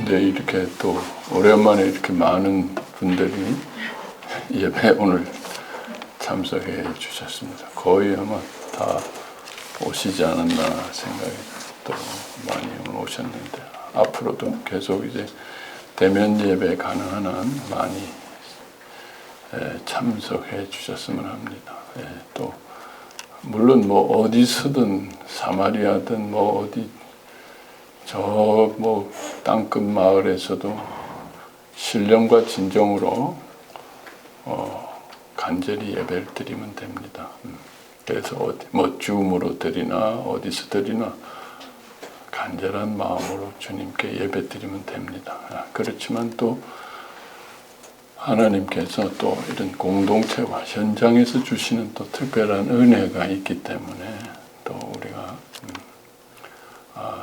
네, 이렇게 또 오랜만에 이렇게 많은 분들이 예배 오늘 참석해 주셨습니다. 거의 아마 다 오시지 않았나 생각이 또 많이 오늘 오셨는데 앞으로도 계속 이제 대면 예배 가능한 한 많이 참석해 주셨으면 합니다. 또 물론 뭐 어디서든 사마리아든 뭐 어디 저 뭐 땅끝 마을에서도 신령과 진정으로 간절히 예배를 드리면 됩니다. 그래서 어디 뭐 줌으로 드리나 어디서 드리나 간절한 마음으로 주님께 예배 드리면 됩니다. 그렇지만 또 하나님께서 또 이런 공동체와 현장에서 주시는 또 특별한 은혜가 있기 때문에 또 우리가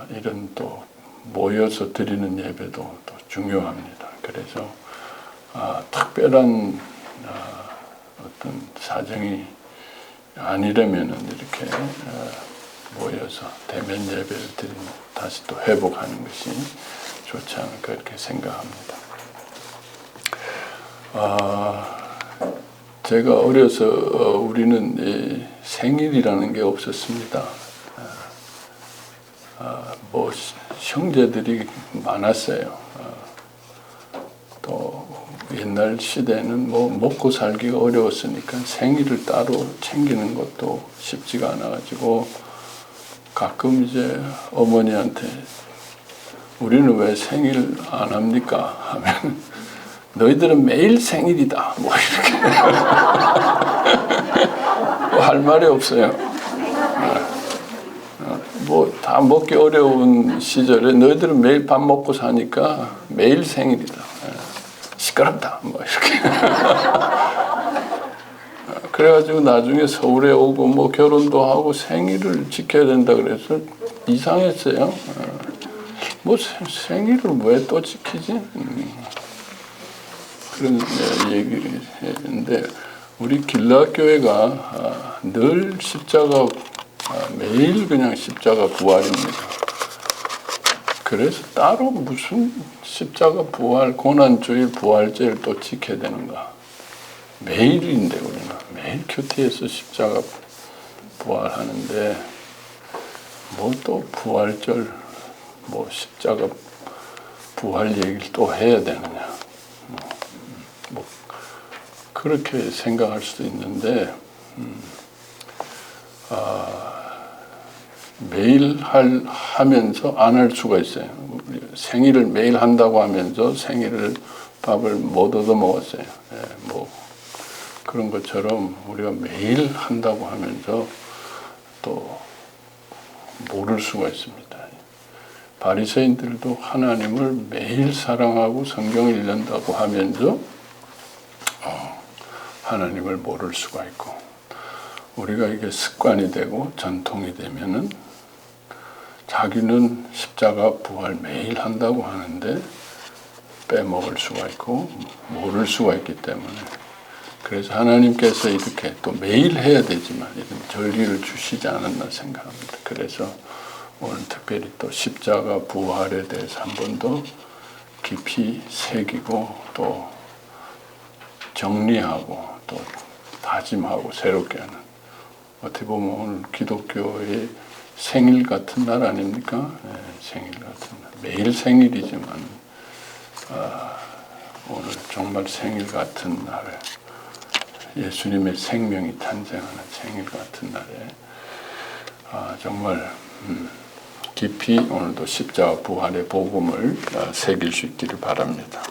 이런 또 모여서 드리는 예배도 또 중요합니다. 그래서 특별한 어떤 사정이 아니라면은 이렇게 모여서 대면 예배를 드리면 다시 또 회복하는 것이 좋지 않을까 이렇게 생각합니다. 제가 어려서 우리는 생일이라는 게 없었습니다. 뭐 형제들이 많았어요. 또 옛날 시대는 뭐 먹고 살기가 어려웠으니까 생일을 따로 챙기는 것도 쉽지가 않아가지고 가끔 이제 어머니한테 우리는 왜 생일 안 합니까? 하면 너희들은 매일 생일이다. 뭐 이렇게 뭐 할 말이 없어요. 뭐 다 먹기 어려운 시절에 너희들은 매일 밥 먹고 사니까 매일 생일이다. 시끄럽다. 뭐 이렇게. 그래가지고 나중에 서울에 오고 뭐 결혼도 하고 생일을 지켜야 된다 그래서 이상했어요. 뭐 생일을 왜 또 지키지? 그런 얘기를 했는데 우리 길라교회가 늘 십자가 매일 그냥 십자가 부활입니다. 그래서 따로 무슨 십자가 부활, 고난주일, 부활제를 또 지켜야 되는가. 매일인데 우리는 매일 큐티에서 십자가 부활하는데 뭐 또 부활절, 뭐 십자가 부활 얘기를 또 해야 되느냐. 뭐 그렇게 생각할 수도 있는데 매일 하면서 안 할 수가 있어요. 생일을 매일 한다고 하면서 생일을 밥을 못 얻어 먹었어요. 뭐 그런 것처럼 우리가 매일 한다고 하면서 또 모를 수가 있습니다. 바리새인들도 하나님을 매일 사랑하고 성경을 읽는다고 하면서 하나님을 모를 수가 있고 우리가 이게 습관이 되고 전통이 되면은 자기는 십자가 부활 매일 한다고 하는데 빼먹을 수가 있고 모를 수가 있기 때문에 그래서 하나님께서 이렇게 또 매일 해야 되지만 이런 절기를 주시지 않았나 생각합니다. 그래서 오늘 특별히 또 십자가 부활에 대해서 한 번 더 깊이 새기고 또 정리하고 또 다짐하고 새롭게 하는 어떻게 보면 오늘 기독교의 생일 같은 날 아닙니까? 생일 같은 날. 매일 생일이지만 오늘 정말 생일 같은 날 예수님의 생명이 탄생하는 생일 같은 날에 정말 깊이 오늘도 십자가 부활의 복음을 새길 수 있기를 바랍니다.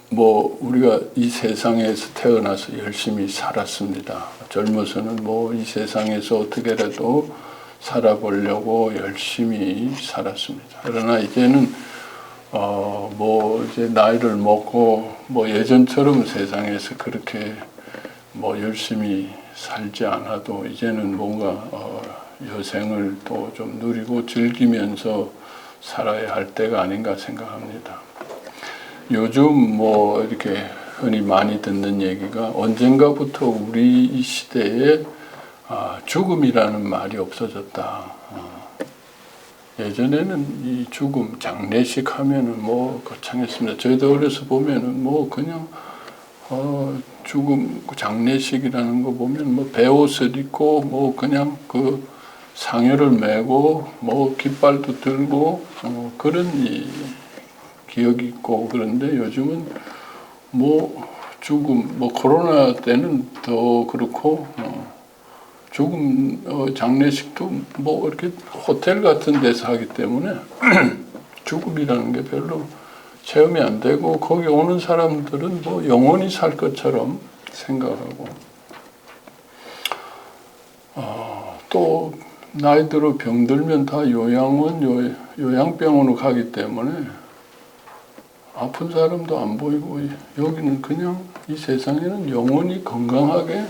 뭐 우리가 이 세상에서 태어나서 열심히 살았습니다. 젊어서는 뭐 이 세상에서 어떻게라도 살아보려고 열심히 살았습니다. 그러나 이제는 뭐 이제 나이를 먹고 뭐 예전처럼 세상에서 그렇게 뭐 열심히 살지 않아도 이제는 뭔가 여생을 또 좀 누리고 즐기면서 살아야 할 때가 아닌가 생각합니다. 요즘 뭐 이렇게 흔히 많이 듣는 얘기가 언젠가부터 우리 이 시대에 죽음이라는 말이 없어졌다. 예전에는 이 죽음, 장례식 하면은 뭐 거창했습니다. 저희도 어려서 보면은 뭐 그냥 죽음, 장례식이라는 거 보면 뭐 배옷을 입고 뭐 그냥 그 상여를 메고 뭐 깃발도 들고 그런 이 기억이 있고, 그런데 요즘은 뭐 죽음, 뭐 코로나 때는 더 그렇고 죽음 장례식도 뭐 이렇게 호텔 같은 데서 하기 때문에 죽음이라는 게 별로 체험이 안 되고, 거기 오는 사람들은 뭐 영원히 살 것처럼 생각하고, 또 나이 들어 병들면 다 요양병원으로 가기 때문에 아픈 사람도 안 보이고, 여기는 그냥 이 세상에는 영원히 건강하게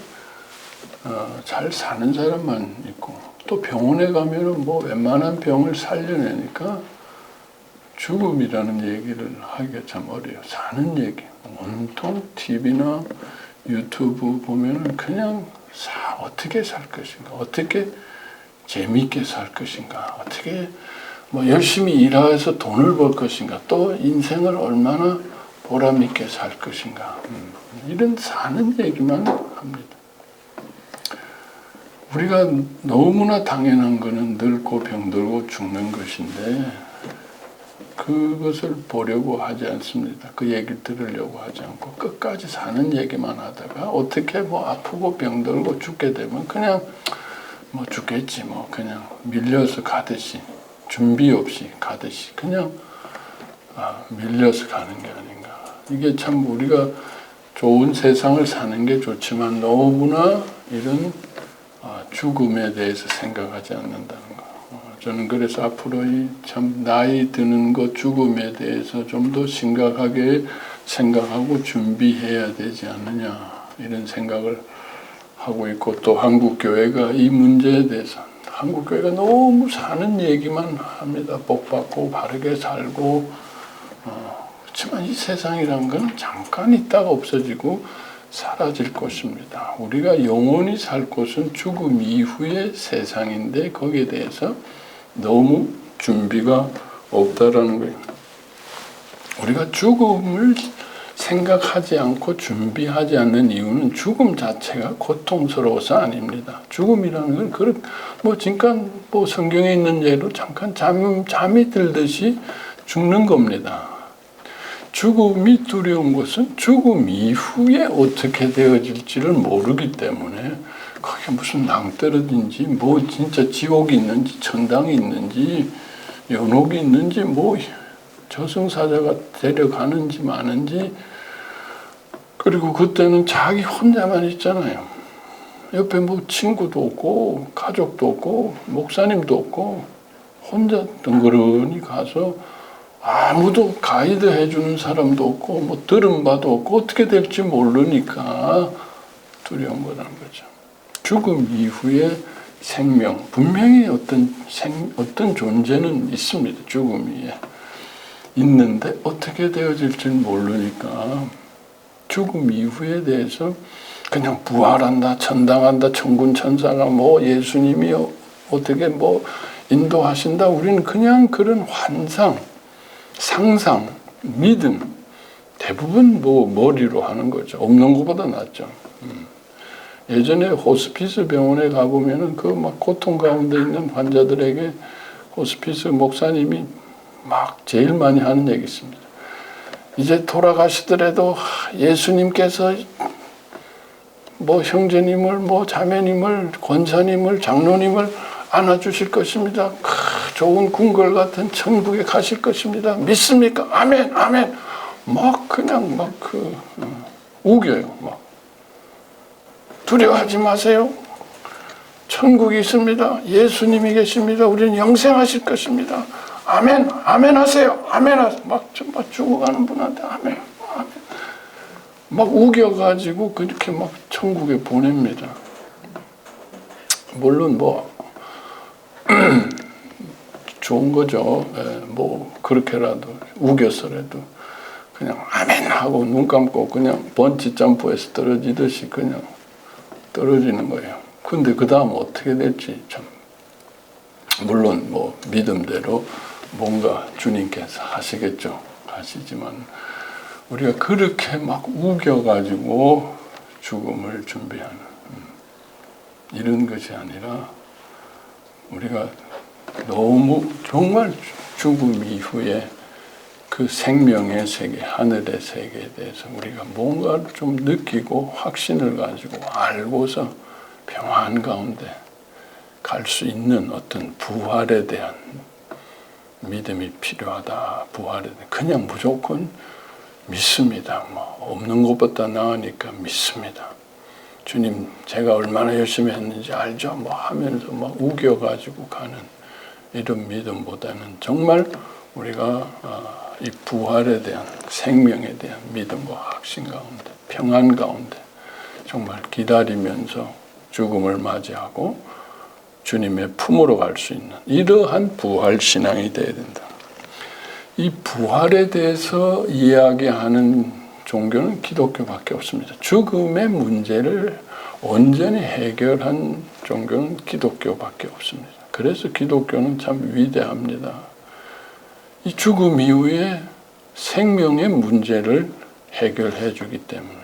잘 사는 사람만 있고, 또 병원에 가면은 뭐 웬만한 병을 살려내니까 죽음이라는 얘기를 하기가 참 어려요. 사는 얘기. 온통 TV나 유튜브 보면은 그냥 어떻게 살 것인가, 어떻게 재미있게 살 것인가, 어떻게 뭐 열심히 일해서 돈을 벌 것인가, 또 인생을 얼마나 보람있게 살 것인가, 이런 사는 얘기만 합니다. 우리가 너무나 당연한 것은 늙고 병들고 죽는 것인데 그것을 보려고 하지 않습니다. 그 얘기를 들으려고 하지 않고 끝까지 사는 얘기만 하다가 어떻게 뭐 아프고 병들고 죽게 되면 그냥 뭐 죽겠지, 뭐 그냥 밀려서 가듯이, 준비 없이 가듯이 그냥 밀려서 가는 게 아닌가. 이게 참 우리가 좋은 세상을 사는 게 좋지만 너무나 이런 죽음에 대해서 생각하지 않는다는 거. 저는 그래서 앞으로 참 나이 드는 것, 죽음에 대해서 좀 더 심각하게 생각하고 준비해야 되지 않느냐, 이런 생각을 하고 있고, 또 한국 교회가 이 문제에 대해서, 한국 교회가 너무 사는 얘기만 합니다. 복 받고 바르게 살고, 그렇지만 이 세상이란 건 잠깐 있다가 없어지고 사라질 것입니다. 우리가 영원히 살 곳은 죽음 이후의 세상인데 거기에 대해서 너무 준비가 없다라는 거예요. 우리가 죽음을 생각하지 않고 준비하지 않는 이유는 죽음 자체가 고통스러워서 아닙니다. 죽음이라는 건 뭐 잠깐 뭐 성경에 있는 예로 잠깐 잠이 들듯이 죽는 겁니다. 죽음이 두려운 것은 죽음 이후에 어떻게 되어질지를 모르기 때문에, 그게 무슨 낭떠러지인지, 뭐 진짜 지옥이 있는지, 천당이 있는지, 연옥이 있는지, 뭐 저승사자가 데려가는지 마는지, 그리고 그때는 자기 혼자만 있잖아요. 옆에 뭐 친구도 없고, 가족도 없고, 목사님도 없고, 혼자 덩그러니 가서 아무도 가이드 해주는 사람도 없고 뭐 들은 바도 없고 어떻게 될지 모르니까 두려운 거라는 거죠. 죽음 이후에 생명, 분명히 어떤 존재는 있습니다. 죽음이 있는데 어떻게 되어질지 모르니까 죽음 이후에 대해서 그냥 부활한다, 천당한다, 천군 천사가 뭐 예수님이 어떻게 뭐 인도하신다, 우리는 그냥 그런 환상, 상상, 믿음, 대부분 뭐 머리로 하는 거죠. 없는 것보다 낫죠. 예전에 호스피스 병원에 가보면은 그 막 고통 가운데 있는 환자들에게 호스피스 목사님이 막 제일 많이 하는 얘기 있습니다. 이제 돌아가시더라도 예수님께서 뭐 형제님을, 뭐 자매님을, 권사님을, 장로님을 안아주실 것입니다. 좋은 궁궐 같은 천국에 가실 것입니다. 믿습니까? 아멘, 아멘. 막 그냥 막 우겨요. 막 두려워하지 마세요. 천국이 있습니다. 예수님이 계십니다. 우리는 영생하실 것입니다. 아멘, 아멘 하세요. 아멘 하세요. 막 죽어가는 분한테 아멘, 아멘. 막 우겨가지고 그렇게 막 천국에 보냅니다. 물론 뭐 좋은 거죠. 뭐 그렇게라도 우겨서라도 그냥 아멘 하고 눈 감고 그냥 번지 점프해서 떨어지듯이 그냥 떨어지는 거예요. 근데 그 다음 어떻게 될지 참, 물론 뭐 믿음대로 뭔가 주님께서 하시겠죠. 하시지만 우리가 그렇게 막 우겨가지고 죽음을 준비하는 이런 것이 아니라 우리가 너무 정말 죽음 이후에 그 생명의 세계, 하늘의 세계에 대해서 우리가 뭔가를 좀 느끼고 확신을 가지고 알고서 평안 가운데 갈 수 있는 어떤 부활에 대한 믿음이 필요하다. 부활에 대한 그냥 무조건 믿습니다. 뭐 없는 것보다 나으니까 믿습니다. 주님, 제가 얼마나 열심히 했는지 알죠? 뭐 하면서 막 우겨가지고 가는 이런 믿음보다는 정말 우리가 이 부활에 대한 생명에 대한 믿음과 확신 가운데, 평안 가운데 정말 기다리면서 죽음을 맞이하고 주님의 품으로 갈 수 있는 이러한 부활 신앙이 되어야 된다. 이 부활에 대해서 이야기하는 종교는 기독교밖에 없습니다. 죽음의 문제를 온전히 해결한 종교는 기독교밖에 없습니다. 그래서 기독교는 참 위대합니다. 이 죽음 이후에 생명의 문제를 해결해 주기 때문에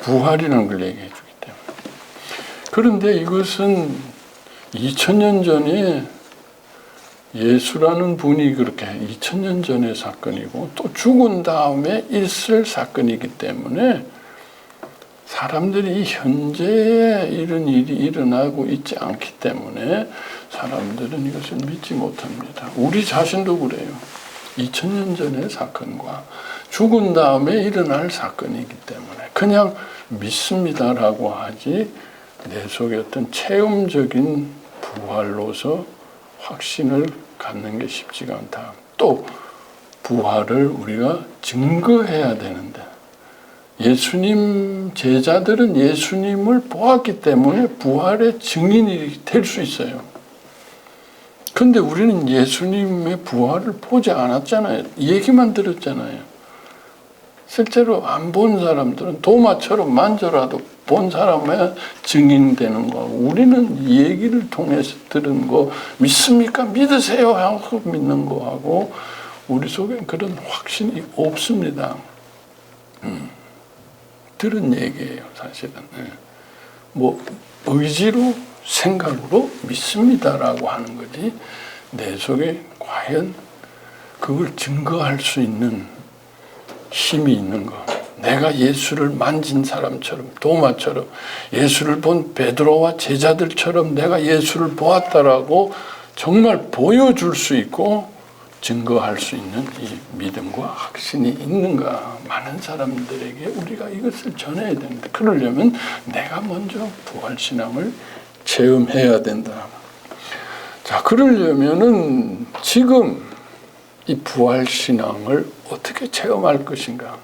부활이라는 걸 얘기해 주기 때문에 그런데 이것은 2000년 전에 예수라는 분이 그렇게 2000년 전의 사건이고 또 죽은 다음에 있을 사건이기 때문에 사람들이 현재에 이런 일이 일어나고 있지 않기 때문에 사람들은 이것을 믿지 못합니다. 우리 자신도 그래요. 2000년 전의 사건과 죽은 다음에 일어날 사건이기 때문에 그냥 믿습니다라고 하지 내 속에 어떤 체험적인 부활로서 확신을 갖는 게 쉽지가 않다. 또 부활을 우리가 증거해야 되는데 예수님 제자들은 예수님을 보았기 때문에 부활의 증인이 될 수 있어요. 근데 우리는 예수님의 부활을 보지 않았잖아요. 얘기만 들었잖아요. 실제로 안 본 사람들은 도마처럼 만져라도 본 사람의 증인되는 거고 우리는 얘기를 통해서 들은 거 믿습니까? 믿으세요 하고 믿는 거하고 우리 속엔 그런 확신이 없습니다. 들은 얘기예요, 사실은. 뭐 의지로 생각으로 믿습니다라고 하는 거지 내 속에 과연 그걸 증거할 수 있는 힘이 있는 거. 내가 예수를 만진 사람처럼 도마처럼 예수를 본 베드로와 제자들처럼 내가 예수를 보았다라고 정말 보여줄 수 있고 증거할 수 있는 이 믿음과 확신이 있는가. 많은 사람들에게 우리가 이것을 전해야 됩니다. 그러려면 내가 먼저 부활신앙을 체험해야 된다. 자, 그러려면은 지금 이 부활신앙을 어떻게 체험할 것인가?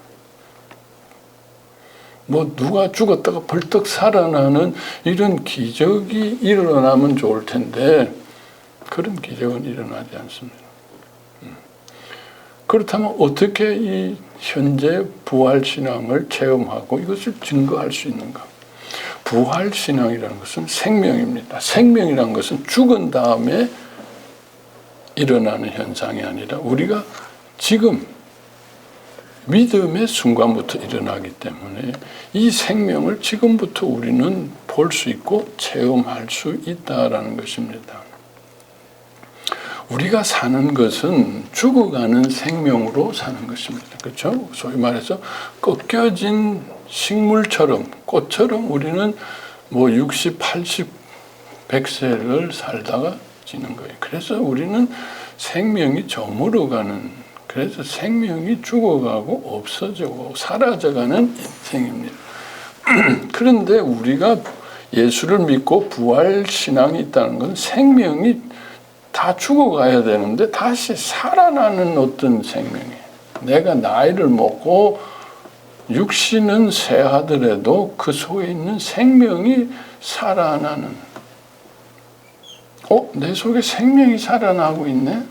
뭐 누가 죽었다가 벌떡 살아나는 이런 기적이 일어나면 좋을 텐데 그런 기적은 일어나지 않습니다. 그렇다면 어떻게 이 현재 부활신앙을 체험하고 이것을 증거할 수 있는가? 부활신앙이라는 것은 생명입니다. 생명이라는 것은 죽은 다음에 일어나는 현상이 아니라 우리가 지금 믿음의 순간부터 일어나기 때문에 이 생명을 지금부터 우리는 볼 수 있고 체험할 수 있다라는 것입니다. 우리가 사는 것은 죽어가는 생명으로 사는 것입니다. 그렇죠? 소위 말해서 꺾여진 식물처럼 꽃처럼 우리는 뭐 60, 80, 100세를 살다가 지는 거예요. 그래서 우리는 생명이 저물어가는 그래서 생명이 죽어가고 없어지고 사라져가는 인생입니다. 그런데 우리가 예수를 믿고 부활신앙이 있다는 건 생명이 다 죽어가야 되는데 다시 살아나는 어떤 생명이에요. 내가 나이를 먹고 육신은 쇠하더라도 그 속에 있는 생명이 살아나는 내 속에 생명이 살아나고 있네?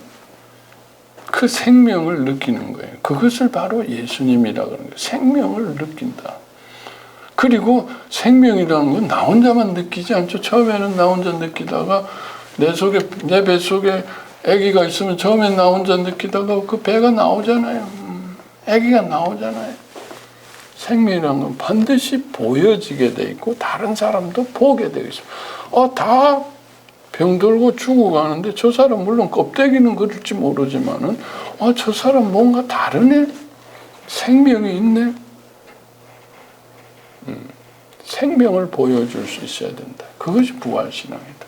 그 생명을 느끼는 거예요. 그것을 바로 예수님이라고 하는 거예요. 생명을 느낀다. 그리고 생명이라는 건 나 혼자만 느끼지 않죠. 처음에는 나 혼자 느끼다가 내 뱃속에 아기가 있으면 처음엔 나 혼자 느끼다가 그 배가 나오잖아요. 아기가 나오잖아요. 생명이라는 건 반드시 보여지게 돼 있고 다른 사람도 보게 되어 있습니다. 다 병들고 죽어가는데 저 사람 물론 껍데기는 그럴지 모르지만은 저 사람 뭔가 다르네. 생명이 있네. 생명을 보여줄 수 있어야 된다. 그것이 부활신앙이다.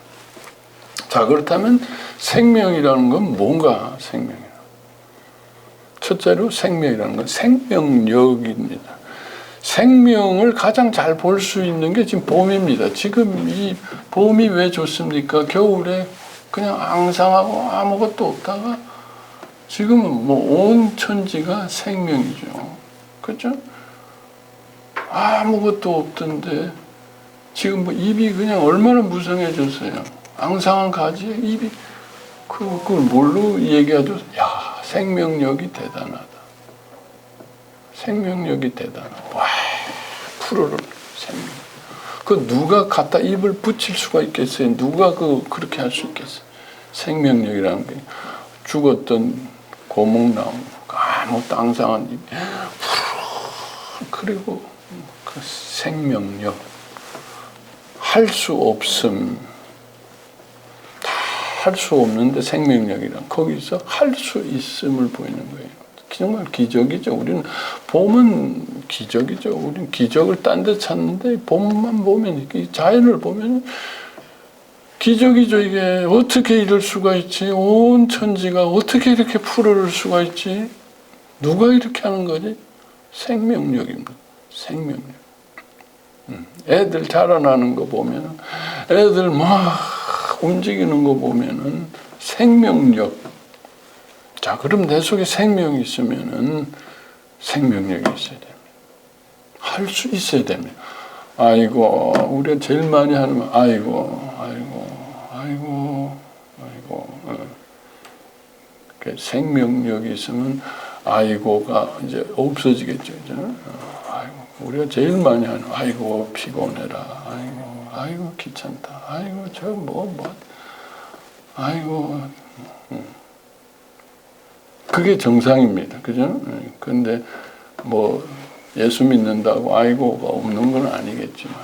자, 그렇다면 생명이라는 건 뭔가 생명이라. 첫째로 생명이라는 건 생명력입니다. 생명을 가장 잘 볼 수 있는 게 지금 봄입니다. 지금 이 봄이 왜 좋습니까? 겨울에 그냥 앙상하고 아무것도 없다가 지금은 온 천지가 생명이죠. 그렇죠? 아무것도 없던데 지금 입이 그냥 얼마나 무성해졌어요. 앙상한 가지에 입이 그걸 뭘로 얘기하죠? 야, 생명력이 대단하다. 생명력이 대단하다. 와, 푸르른 생명. 그 누가 갖다 입을 붙일 수가 있겠어요? 누가 그렇게 할 수 있겠어요? 생명력이라는 게 죽었던 고목나무, 아무것도 앙상한 입, 그리고 그 생명력, 할 수 없음, 다 할 수 없는데 생명력이란 거기서 할 수 있음을 보이는 거예요. 정말 기적이죠. 우리는 봄은 기적이죠. 우리는 기적을 딴 데 찾는데 봄만 보면, 자연을 보면 기적이죠. 이게 어떻게 이럴 수가 있지? 온 천지가 어떻게 이렇게 푸르를 수가 있지? 누가 이렇게 하는 거지? 생명력입니다. 생명력. 애들 자라나는 거 보면, 애들 막 움직이는 거 보면은 생명력. 자, 그럼 내 속에 생명이 있으면은 생명력이 있어야 됩니다. 할 수 있어야 됩니다. 아이고, 우리가 제일 많이 하는 말, 아이고. 생명력이 있으면 아이고가 이제 없어지겠죠. 이제. 아이고, 우리가 제일 많이 하는, 아이고, 피곤해라. 아이고, 귀찮다. 아이고, 아이고. 그게 정상입니다. 그죠? 근데 예수 믿는다고 아이고가 없는 건 아니겠지만,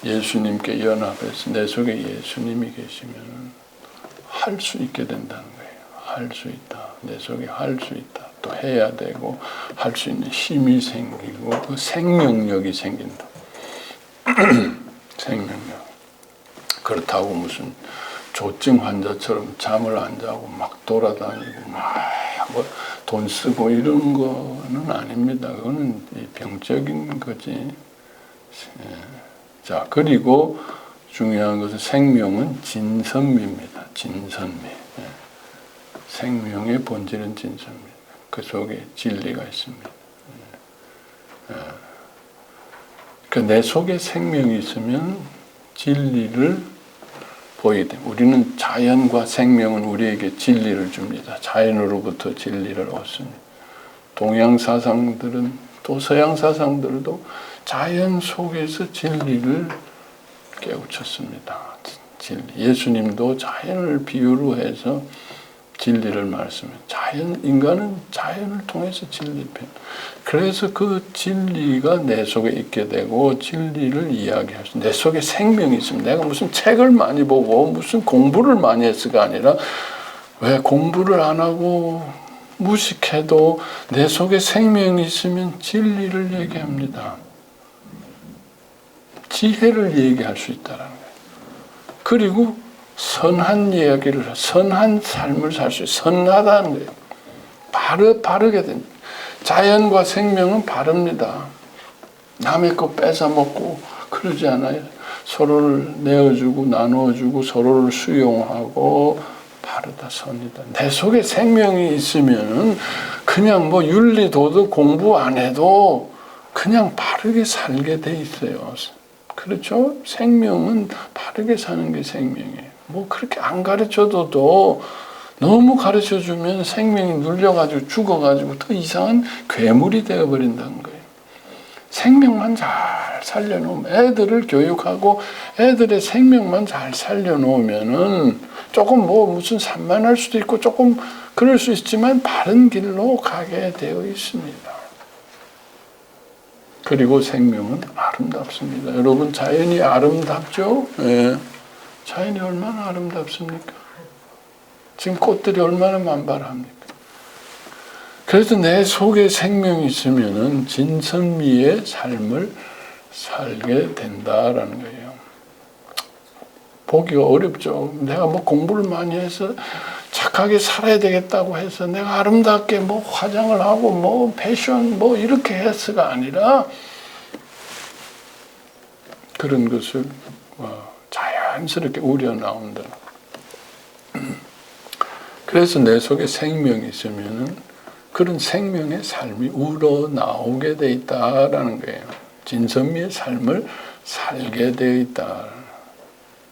예수님께 연합해서 내 속에 예수님이 계시면 할 수 있게 된다는 거예요. 할 수 있다. 내 속에 할 수 있다. 또 해야 되고, 할 수 있는 힘이 생기고, 그 생명력이 생긴다. 생명력. 그렇다고 무슨 조증 환자처럼 잠을 안 자고 막 돌아다니고 돈 쓰고 이런 거는 아닙니다. 그거는 병적인 거지. 자, 그리고 중요한 것은 생명은 진선미입니다. 진선미. 생명의 본질은 진선미. 그 속에 진리가 있습니다. 그러니까 내 속에 생명이 있으면 진리를 보이게 됩니다. 우리는 자연과 생명은 우리에게 진리를 줍니다. 자연으로부터 진리를 얻습니다. 동양 사상들은 또 서양 사상들도 자연 속에서 진리를 깨우쳤습니다. 진리. 예수님도 자연을 비유로 해서 진리를 말씀해요. 인간은 자연을 통해서 진리를 배워. 그래서 그 진리가 내 속에 있게 되고 진리를 이야기할 수. 내 속에 생명이 있습니다. 내가 무슨 책을 많이 보고 무슨 공부를 많이 했을가 아니라 왜 공부를 안 하고 무식해도 내 속에 생명이 있으면 진리를 얘기합니다. 지혜를 얘기할 수 있다는 거예요. 그리고 선한 이야기를, 선한 삶을 살 수 있어요. 선하다는 거예요. 바르게 됩니다. 자연과 생명은 바릅니다. 남의 거 뺏어먹고 그러지 않아요. 서로를 내어주고 나누어주고 서로를 수용하고 바르다, 선이다. 내 속에 생명이 있으면 그냥 윤리, 도덕 공부 안 해도 그냥 바르게 살게 돼 있어요. 그렇죠? 생명은 바르게 사는 게 생명이에요. 그렇게 안 가르쳐도 너무 가르쳐주면 생명이 눌려가지고 죽어가지고 더 이상한 괴물이 되어버린다는 거예요. 생명만 잘 잘 살려놓으면, 애들을 교육하고 애들의 생명만 잘 살려놓으면은 조금 뭐 무슨 산만할 수도 있고 조금 그럴 수 있지만 바른 길로 가게 되어 있습니다. 그리고 생명은 아름답습니다. 여러분, 자연이 아름답죠? 네. 자연이 얼마나 아름답습니까? 지금 꽃들이 얼마나 만발합니까? 그래서 내 속에 생명이 있으면은 진선미의 삶을 살게 된다라는 거예요. 보기가 어렵죠. 내가 뭐 공부를 많이 해서 착하게 살아야 되겠다고 해서 내가 아름답게 뭐 화장을 하고 뭐 패션 뭐 이렇게 해서가 아니라 그런 것을 자연스럽게 우려나온다. 그래서 내 속에 생명이 있으면은 그런 생명의 삶이 우러나오게 돼 있다라는 거예요. 진선미의 삶을 살게 되어 있다.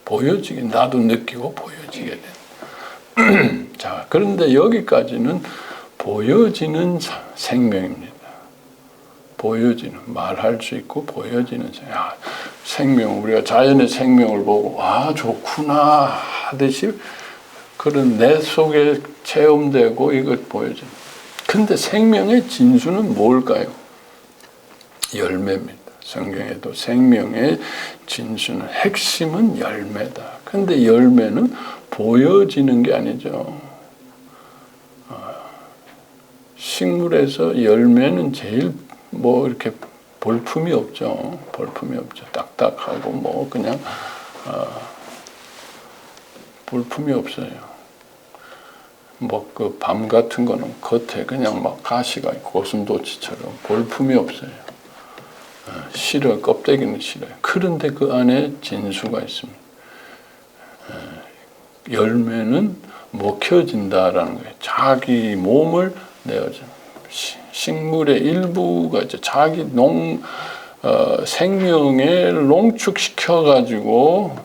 보여지게, 나도 느끼고 보여지게 된다. 자, 그런데 여기까지는 보여지는 생명입니다. 보여지는, 말할 수 있고 보여지는 생명, 우리가 자연의 생명을 보고 와 좋구나 하듯이 그런 내 속에 체험되고 이것 보여지는. 근데 생명의 진수는 뭘까요? 열매입니다. 성경에도 생명의 진수는, 핵심은 열매다. 근데 열매는 보여지는 게 아니죠. 식물에서 열매는 제일 뭐 이렇게 볼품이 없죠. 볼품이 없죠. 딱딱하고 뭐 그냥 볼품이 없어요. 뭐 그 밤 같은 거는 겉에 그냥 막 가시가 있고 고슴도치처럼 볼품이 없어요. 실어, 껍데기는 실어요. 그런데 그 안에 진수가 있습니다. 열매는 먹혀진다라는 거예요. 자기 몸을 내어줘. 식물의 일부가 이제 자기 생명을 농축시켜가지고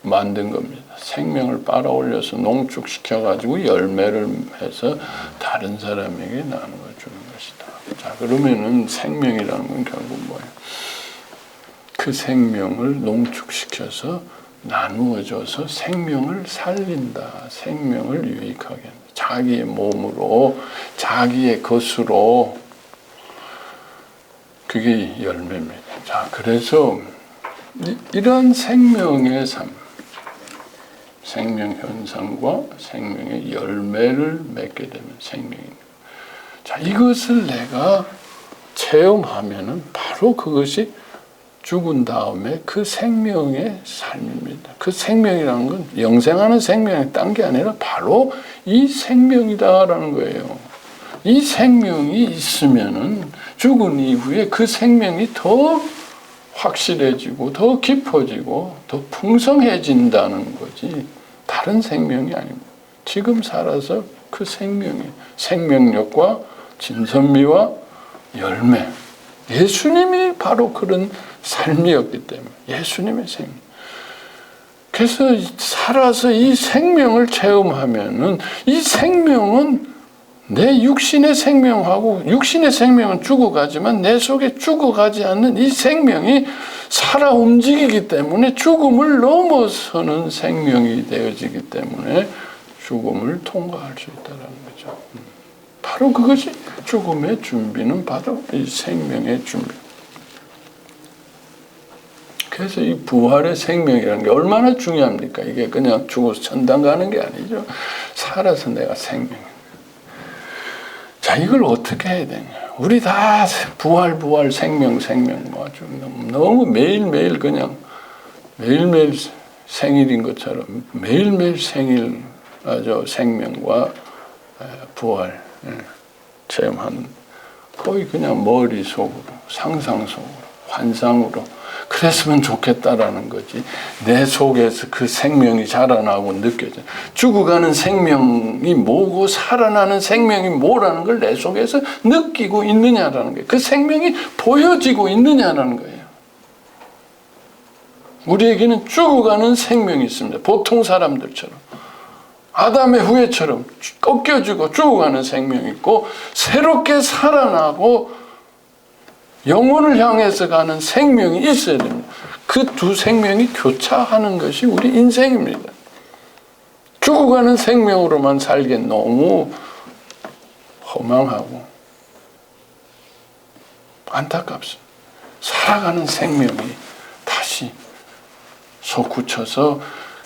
만든 겁니다. 생명을 빨아올려서 농축시켜가지고 열매를 해서 다른 사람에게 나누어 주는 것이다. 자, 그러면은 생명이라는 건 결국 뭐예요? 그 생명을 농축시켜서 나누어줘서 생명을 살린다. 생명을 유익하게 한다. 자기의 몸으로, 자기의 것으로. 그게 열매입니다. 자, 그래서 이런 생명의 삶, 생명 현상과 생명의 열매를 맺게 되면 생명입니다. 자, 이것을 내가 체험하면은 바로 그것이 죽은 다음에 그 생명의 삶입니다. 그 생명이라는 건 영생하는 생명이 딴 게 아니라 바로 이 생명이다라는 거예요. 이 생명이 있으면은 죽은 이후에 그 생명이 더 확실해지고 더 깊어지고 더 풍성해진다는 거지 다른 생명이 아닙니다. 지금 살아서 그 생명이 생명력과 진선미와 열매, 예수님이 바로 그런 삶이었기 때문에 예수님의 생명. 그래서 살아서 이 생명을 체험하면은 이 생명은 내 육신의 생명하고 육신의 생명은 죽어가지만 내 속에 죽어가지 않는 이 생명이 살아 움직이기 때문에 죽음을 넘어서는 생명이 되어지기 때문에 죽음을 통과할 수 있다는 거죠. 바로 그것이 죽음의 준비는 바로 이 생명의 준비. 그래서 이 부활의 생명이라는 게 얼마나 중요합니까? 이게 그냥 죽어서 천당 가는 게 아니죠. 살아서 내가 생명. 자, 이걸 어떻게 해야 되냐? 우리 다 부활, 생명 뭐 아주 너무 매일매일 그냥 매일매일 생일인 것처럼 매일매일 생일 아주 생명과 부활 체험하는 거의 그냥 머릿속으로 상상 속으로 환상으로 그랬으면 좋겠다라는 거지. 내 속에서 그 생명이 자라나고 느껴져. 죽어가는 생명이 뭐고 살아나는 생명이 뭐라는 걸 내 속에서 느끼고 있느냐라는 거예요. 그 생명이 보여지고 있느냐라는 거예요. 우리에게는 죽어가는 생명이 있습니다. 보통 사람들처럼. 아담의 후예처럼 꺾여지고 죽어가는 생명이 있고 새롭게 살아나고 영혼을 향해서 가는 생명이 있어야 됩니다. 그 두 생명이 교차하는 것이 우리 인생입니다. 죽어가는 생명으로만 살기엔 너무 허망하고 안타깝습니다. 살아가는 생명이 다시 솟구쳐서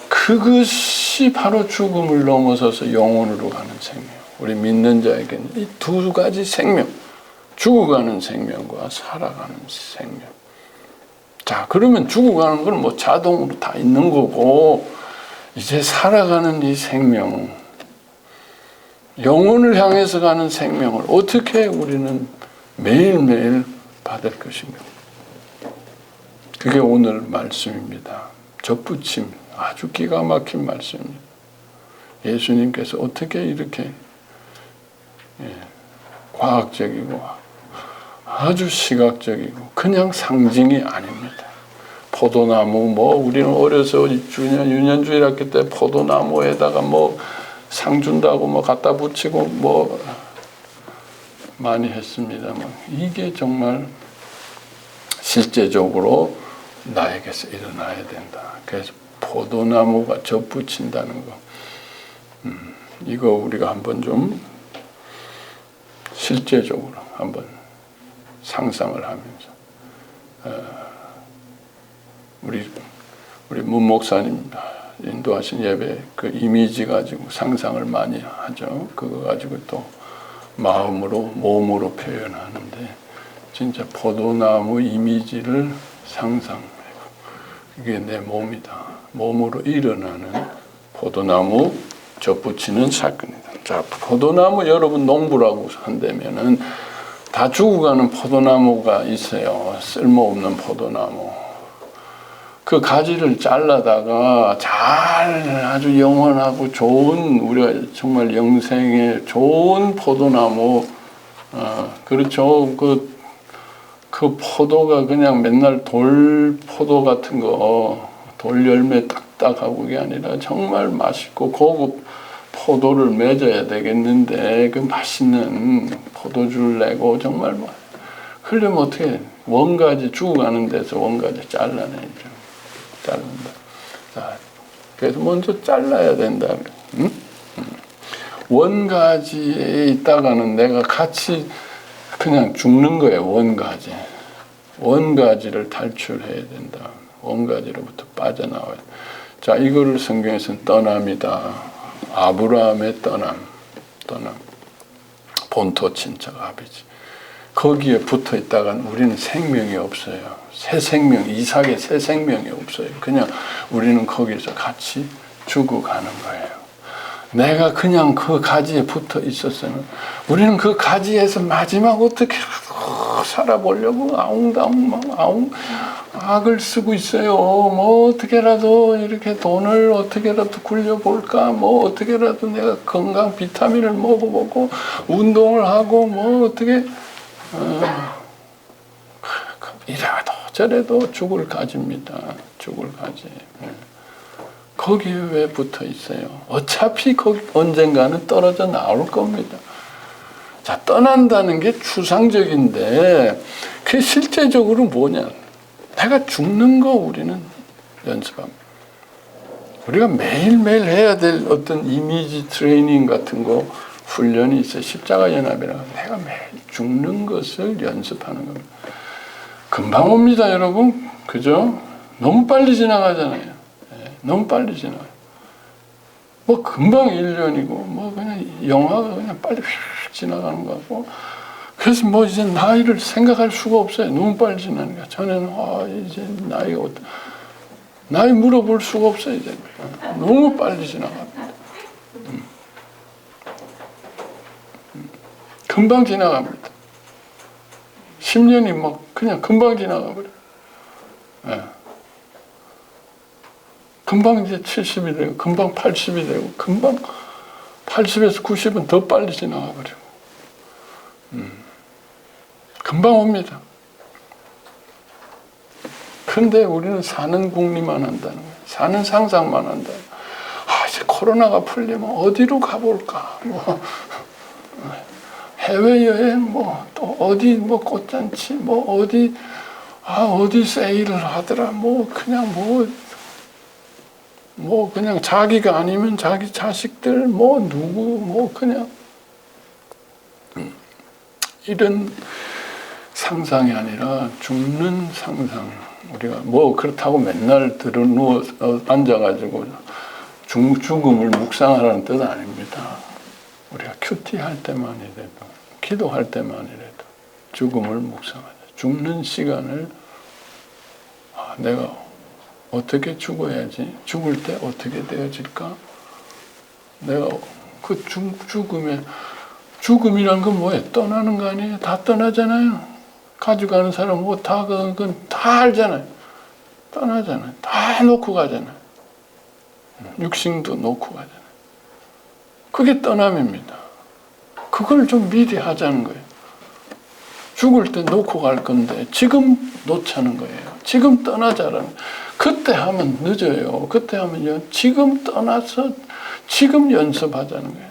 그것이 바로 죽음을 넘어서서 영혼으로 가는 생명. 우리 믿는 자에게는 이 두 가지 생명, 죽어가는 생명과 살아가는 생명. 자, 그러면 죽어가는 건 뭐 자동으로 다 있는 거고, 이제 살아가는 이 생명, 영혼을 향해서 가는 생명을 어떻게 우리는 매일매일 받을 것인가? 그게 오늘 말씀입니다. 접붙임, 아주 기가 막힌 말씀입니다. 예수님께서 어떻게 이렇게 과학적이고 아주 시각적이고 그냥 상징이 아닙니다. 포도나무, 뭐 우리는 어려서 유년주일 학교 때 포도나무에다가 뭐 상 준다고 뭐 갖다 붙이고 뭐 많이 했습니다만, 이게 정말 실제적으로 나에게서 일어나야 된다. 그래서 포도나무가 접붙인다는 거, 이거 우리가 한번 좀 실제적으로 한번 상상을 하면서, 우리 문 목사님 인도하신 예배 그 이미지 가지고 상상을 많이 하죠. 그거 가지고 또 마음으로 몸으로 표현하는데, 진짜 포도나무 이미지를 상상하고, 이게 내 몸이다. 몸으로 일어나는 포도나무 접붙이는 사건이다. 자, 포도나무 여러분 농부라고 한다면은 다 죽어가는 포도나무가 있어요. 쓸모없는 포도나무. 그 가지를 잘라다가 잘 아주 영원하고 좋은, 우리가 정말 영생에 좋은 포도나무, 그렇죠. 그 포도가 그냥 맨날 돌 포도 같은 거, 돌 열매 딱딱하고 그게 아니라 정말 맛있고 고급 포도를 맺어야 되겠는데, 그 맛있는 포도주를 내고 정말 뭐, 그러면 어떻게 원가지 죽어가는 데서 원가지 잘라내죠. 자른다. 자, 그래서 먼저 잘라야 된다. 응? 원가지에 있다가는 내가 같이 그냥 죽는 거예요. 원가지를 탈출해야 된다. 원가지로부터 빠져나와야. 자, 이거를 성경에서는 떠남이다. 아브라함의 떠남. 본토 친척 아비지. 거기에 붙어 있다간 우리는 생명이 없어요. 새 생명, 이삭의 새 생명이 없어요. 그냥 우리는 거기서 같이 죽어가는 거예요. 내가 그냥 그 가지에 붙어 있었으면 우리는 그 가지에서 마지막 어떻게라도 살아보려고 아웅다웅 악을 쓰고 있어요. 뭐 어떻게라도 이렇게 돈을 어떻게라도 굴려볼까, 뭐 어떻게라도 내가 건강 비타민을 먹어보고 운동을 하고 뭐 어떻게 이래도 저래도 죽을 가지입니다. 죽을 가지. 거기에 왜 붙어 있어요? 어차피 언젠가는 떨어져 나올 겁니다. 자, 떠난다는 게 추상적인데 그게 실제적으로 뭐냐? 내가 죽는 거 우리는 연습합니다. 우리가 매일매일 해야 될 어떤 이미지 트레이닝 같은 거 훈련이 있어요. 십자가 연합이라고. 내가 매일 죽는 것을 연습하는 겁니다. 금방 옵니다, 여러분. 그죠? 너무 빨리 지나가잖아요. 너무 빨리 지나가요. 뭐 금방 1년이고 뭐 그냥 영화가 그냥 빨리 휙 지나가는 거 같고, 그래서 뭐 이제 나이를 생각할 수가 없어요. 너무 빨리 지나니까. 전에는 이제 나이가 나이 물어볼 수가 없어요. 이제 너무 빨리 지나갑니다. 금방 지나갑니다. 10년이 뭐 그냥 금방 지나가버려요. 금방 이제 70이 되고, 금방 80이 되고, 금방 80에서 90은 더 빨리 지나가버리고, 금방 옵니다. 근데 우리는 사는 궁리만 한다는 거예요. 사는 상상만 한다. 이제 코로나가 풀리면 어디로 가볼까? 뭐 해외여행 뭐 또 어디 뭐 꽃잔치 뭐 어디 어디 세일을 하더라 뭐 그냥 뭐 그냥 자기가 아니면 자기 자식들 뭐 누구 뭐 그냥 이런 상상이 아니라 죽는 상상. 우리가 뭐 그렇다고 맨날 들어 누워 앉아가지고 죽음을 묵상하라는 뜻 아닙니다. 우리가 큐티할 때만이라도 기도할 때만이라도 죽음을 묵상하자. 죽는 시간을 내가 어떻게 죽어야지? 죽을 때 어떻게 되어질까? 내가 그 죽음이란 건 뭐예요? 떠나는 거 아니에요? 다 떠나잖아요. 가져가는 사람 뭐 다 그건 다 알잖아요. 떠나잖아요. 다 놓고 가잖아요. 육신도 놓고 가잖아요. 그게 떠남입니다. 그걸 좀 미리 하자는 거예요. 죽을 때 놓고 갈 건데 지금 놓자는 거예요. 지금 떠나자라는. 그때 하면 늦어요. 그때 하면 지금 떠나서 지금 연습하자는 거예요.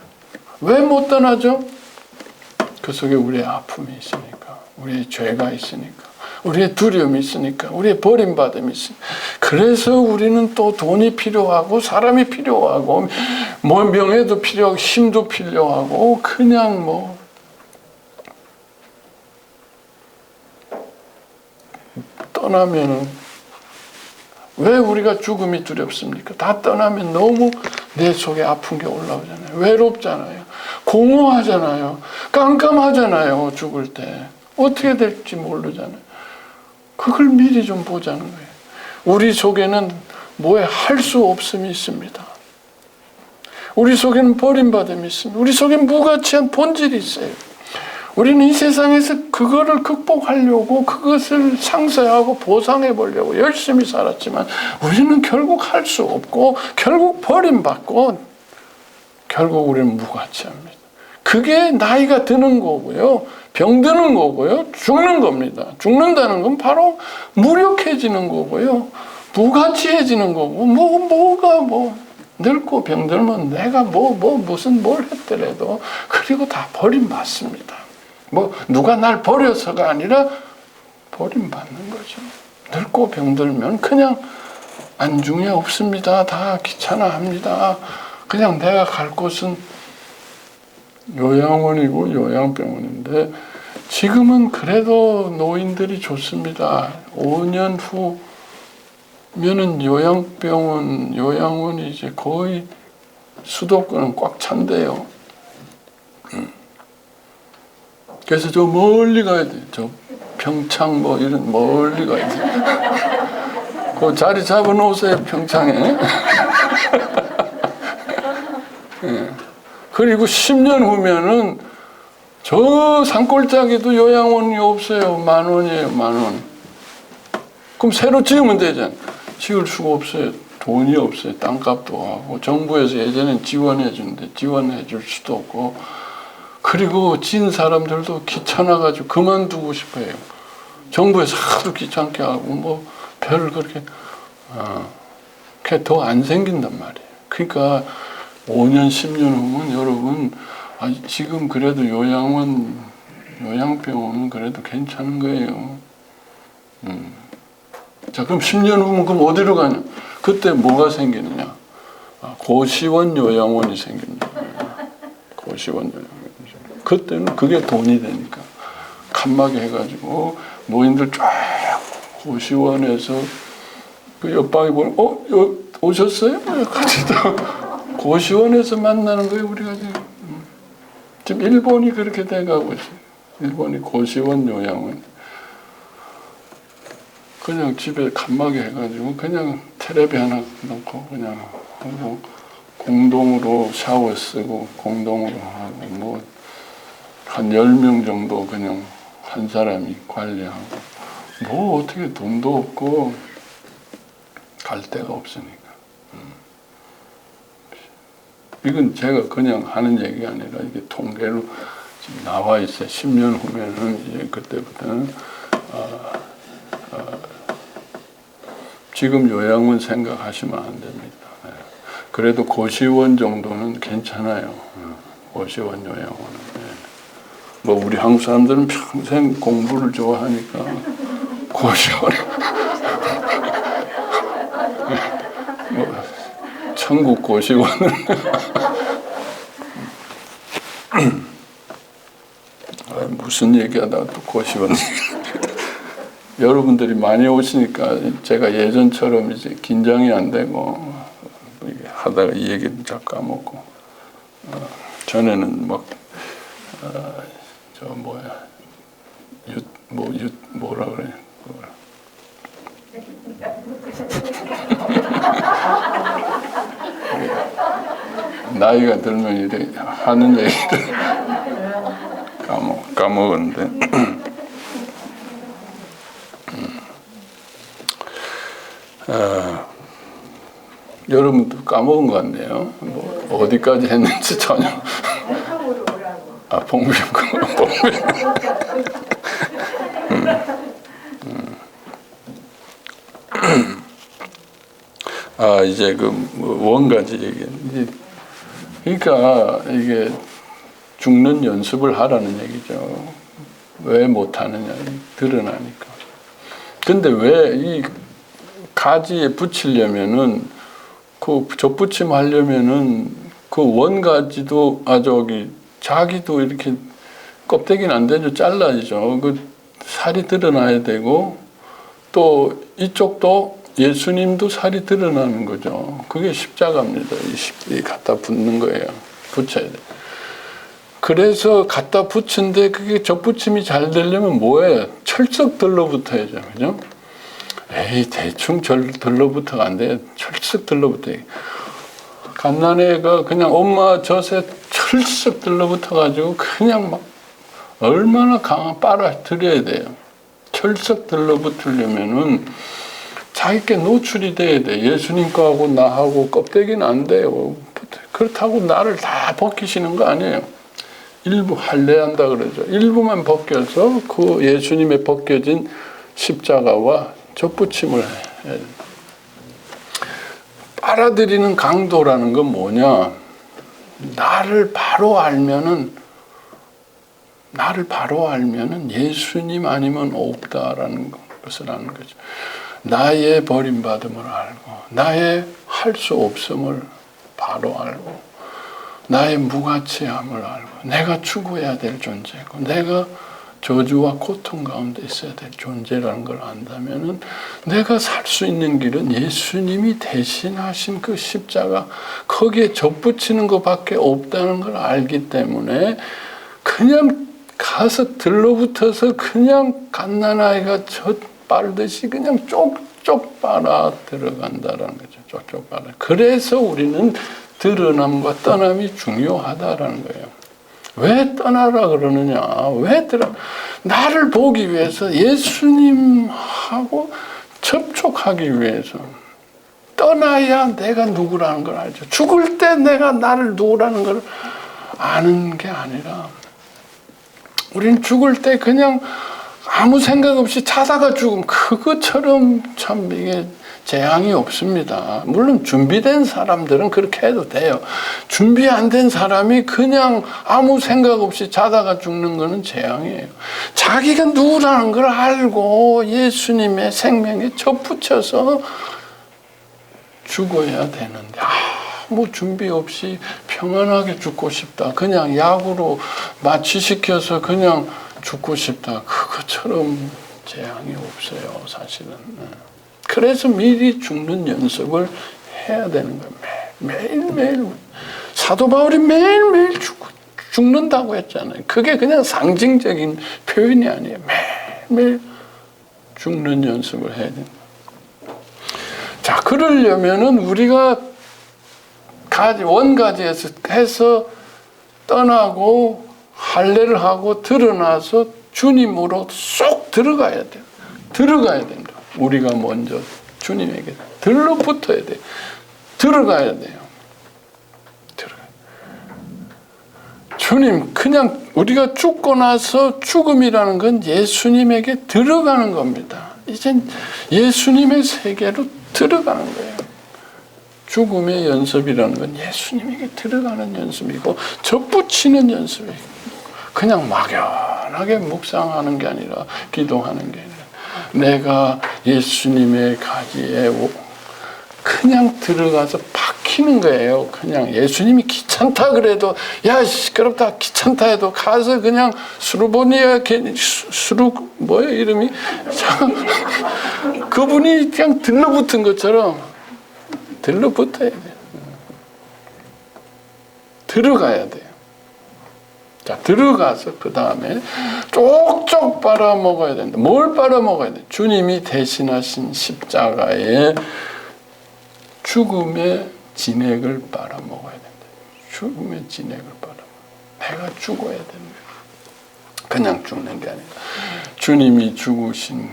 왜 못 떠나죠? 그 속에 우리의 아픔이 있으니까, 우리의 죄가 있으니까, 우리의 두려움이 있으니까, 우리의 버림받음이 있으니까. 그래서 우리는 또 돈이 필요하고 사람이 필요하고 뭐 명예도 필요하고 힘도 필요하고 그냥 뭐 떠나면은 왜 우리가 죽음이 두렵습니까? 다 떠나면 너무 내 속에 아픈 게 올라오잖아요. 외롭잖아요. 공허하잖아요. 깜깜하잖아요. 죽을 때. 어떻게 될지 모르잖아요. 그걸 미리 좀 보자는 거예요. 우리 속에는 뭐에 할 수 없음이 있습니다. 우리 속에는 버림받음이 있습니다. 우리 속에는 무가치한 본질이 있어요. 우리는 이 세상에서 그거를 극복하려고 그것을 상쇄하고 보상해 보려고 열심히 살았지만 우리는 결국 할 수 없고 결국 버림받고 결국 우리는 무가치합니다. 그게 나이가 드는 거고요. 병드는 거고요. 죽는 겁니다. 죽는다는 건 바로 무력해지는 거고요. 무가치해지는 거고 뭐가 늙고 병들면 내가 무슨 뭘 했더라도 그리고 다 버림받습니다. 뭐 누가 날 버려서가 아니라 버림받는 거죠. 늙고 병들면 그냥 안중에 없습니다. 다 귀찮아합니다. 그냥 내가 갈 곳은 요양원이고 요양병원인데 지금은 그래도 노인들이 좋습니다. 5년 후면은 요양원이 이제 거의 수도권은 꽉 찬대요. 그래서 저 멀리 가야 돼. 저 평창 뭐 이런 멀리 가야 돼. 그 자리 잡아놓으세요, 평창에. 네. 그리고 10년 후면은 저 산골짜기도 요양원이 없어요. 10,000원이에요, 10,000원. 그럼 새로 지으면 되잖아요. 지을 수가 없어요. 돈이 없어요. 땅값도 하고. 정부에서 예전엔 지원해 주는데 지원해 줄 수도 없고. 그리고 진 사람들도 귀찮아가지고 그만두고 싶어요. 정부에서 하도 귀찮게 하고 뭐 별 그렇게 더 안 생긴단 말이에요. 그러니까 5년, 10년 후면 여러분 지금 그래도 요양병원은 그래도 괜찮은 거예요. 자, 그럼 10년 후면 그럼 어디로 가냐? 그때 뭐가 생기느냐? 고시원 요양원이 생깁니다. 고시원 요양원. 그때는 그게 돈이 되니까 칸막이 해가지고 노인들 쫙 고시원에서 그 옆방에 보면 오셨어요? 같이 또 고시원에서 만나는 거예요. 우리가 지금 일본이 그렇게 돼가고 있어요. 일본이 고시원 요양원 그냥 집에 칸막이 해가지고 그냥 텔레비 하나 놓고 그냥 하고 공동으로 샤워 쓰고 공동으로 하고 뭐 한 10명 정도 그냥 한 사람이 관리하고 뭐 어떻게 돈도 없고 갈 데가 없으니까 이건 제가 그냥 하는 얘기가 아니라 이게 통계로 지금 나와 있어요. 10년 후면은 이제 그때부터는 지금 요양원 생각하시면 안 됩니다. 그래도 고시원 정도는 괜찮아요. 고시원 요양원은. 뭐 우리 한국 사람들은 평생 공부를 좋아하니까 고시원 뭐 천국 고시원을 무슨 얘기하다가 또 고시원 여러분들이 많이 오시니까 제가 예전처럼 이제 긴장이 안 되고 하다가 이 얘기를 잘 까먹고 전에는 막 저 뭐라 그래 나이가 들면 이래 하는 얘기를 까먹었는데 여러분도 까먹은 것 같네요. 뭐 어디까지 했는지 전혀. 아, 봉변. 아, 이제 그 원가지 얘기. 그러니까 이게 죽는 연습을 하라는 얘기죠. 왜 못하느냐, 드러나니까. 근데 왜 이 가지에 붙이려면은 그 접붙임 하려면은 그 원가지도 자기도 이렇게 껍데기는 안 되죠. 잘라지죠. 그 살이 드러나야 되고 또 이쪽도 예수님도 살이 드러나는 거죠. 그게 십자가입니다. 이 갖다 붙는 거예요. 붙여야 돼. 그래서 갖다 붙인데 그게 접붙임이 잘 되려면 뭐예요? 철썩 들러붙어야죠. 그죠? 에이, 대충 들러붙어가 안 돼. 철썩 들러붙어야 돼. 갓난애가 그냥 엄마 젖에 철썩 들러붙어가지고 그냥 막 얼마나 빨아들여야 돼요. 철썩 들러붙으려면은 자기께 노출이 돼야 돼. 예수님 거하고 나하고 껍데기는 안 돼요. 그렇다고 나를 다 벗기시는 거 아니에요. 일부 할례한다 그러죠. 일부만 벗겨서 그 예수님의 벗겨진 십자가와 접붙임을 해야 돼. 빨아들이는 강도라는 건 뭐냐? 나를 바로 알면은 예수님 아니면 없다라는 것을 아는 거죠. 나의 버림받음을 알고, 나의 할 수 없음을 바로 알고, 나의 무가치함을 알고, 내가 추구해야 될 존재고, 내가 저주와 고통 가운데 있어야 될 존재라는 걸 안다면은 내가 살 수 있는 길은 예수님이 대신하신 그 십자가 거기에 접붙이는 것밖에 없다는 걸 알기 때문에 그냥 가서 들러붙어서 그냥 갓난아이가 젖 빨듯이 그냥 쪽쪽 빨아 들어간다라는 거죠. 쪽쪽 빨아. 그래서 우리는 드러남과 떠남이 중요하다라는 거예요. 왜 떠나라 그러느냐? 나를 보기 위해서 예수님하고 접촉하기 위해서 떠나야 내가 누구라는 걸 알죠. 죽을 때 내가 나를 누구라는 걸 아는 게 아니라 우리는 죽을 때 그냥 아무 생각 없이 자다가 죽음 그것처럼 참 이게 재앙이 없습니다. 물론 준비된 사람들은 그렇게 해도 돼요. 준비 안 된 사람이 그냥 아무 생각 없이 자다가 죽는 거는 재앙이에요. 자기가 누구라는 걸 알고 예수님의 생명에 접붙여서 죽어야 되는데 뭐 준비 없이 평안하게 죽고 싶다. 그냥 약으로 마취시켜서 그냥 죽고 싶다. 그것처럼 재앙이 없어요. 사실은. 그래서 미리 죽는 연습을 해야 되는 거예요. 매일매일. 사도 바울이 매일매일 죽는다고 했잖아요. 그게 그냥 상징적인 표현이 아니에요. 매일매일 죽는 연습을 해야 된다. 자, 그러려면은 우리가 원가지에서 해서 떠나고 할례를 하고 드러나서 주님으로 쏙 들어가야 돼요. 들어가야 된다. 우리가 먼저 주님에게 들러붙어야 돼요. 들어가야 돼요. 주님, 그냥 우리가 죽고 나서 죽음이라는 건 예수님에게 들어가는 겁니다. 이젠 예수님의 세계로 들어가는 거예요. 죽음의 연습이라는 건 예수님에게 들어가는 연습이고 접붙이는 연습이고 그냥 막연히 편안하게 묵상하는 게 아니라 기도하는 게 아니라 내가 예수님의 가지에 그냥 들어가서 박히는 거예요. 그냥 예수님이 귀찮다 그래도 야 시끄럽다 귀찮다 해도 가서 그냥 수르보니아 뭐야 이름이 그분이 그냥 들러붙은 것처럼 들러붙어야 돼요. 들어가야 돼요. 자, 들어가서 그 다음에 쪽쪽 빨아먹어야 된다. 뭘 빨아먹어야 돼? 주님이 대신하신 십자가의 죽음의 진액을 빨아먹어야 된다. 죽음의 진액을 빨아먹어야 돼. 내가 죽어야 되는 거야. 그냥 죽는 게 아니라 주님이 죽으신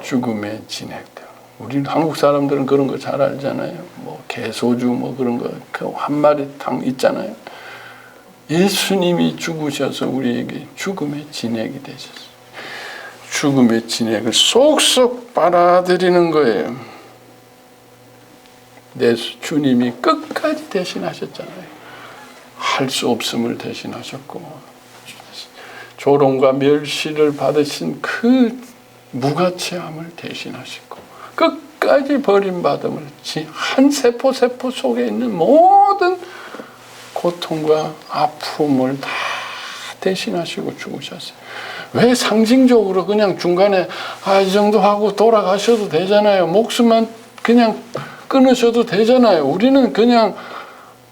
죽음의 진액들. 우리 한국 사람들은 그런 거 잘 알잖아요. 뭐 개소주 뭐 그런 거 그 한 마리 탕 있잖아요. 예수님이 죽으셔서 우리에게 죽음의 진액이 되셨어요. 죽음의 진액을 쏙쏙 빨아들이는 거예요. 내 주님이 끝까지 대신하셨잖아요. 할 수 없음을 대신하셨고 조롱과 멸시를 받으신 그 무가치함을 대신하시고 끝까지 버림받음을 한 세포 속에 있는 모든 고통과 아픔을 다 대신하시고 죽으셨어요. 왜 상징적으로 그냥 중간에 이 정도 하고 돌아가셔도 되잖아요. 목숨만 그냥 끊으셔도 되잖아요. 우리는 그냥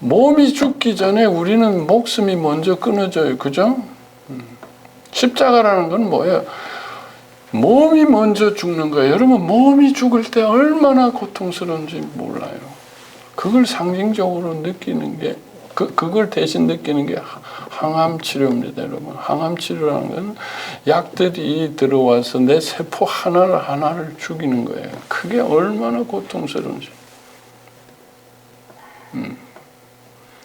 몸이 죽기 전에 우리는 목숨이 먼저 끊어져요. 그죠? 십자가라는 건 뭐예요? 몸이 먼저 죽는 거예요. 여러분 몸이 죽을 때 얼마나 고통스러운지 몰라요. 그걸 상징적으로 느끼는 게 그걸 대신 느끼는 게 항암 치료입니다, 여러분. 항암 치료라는 건 약들이 들어와서 내 세포 하나를 죽이는 거예요. 그게 얼마나 고통스러운지.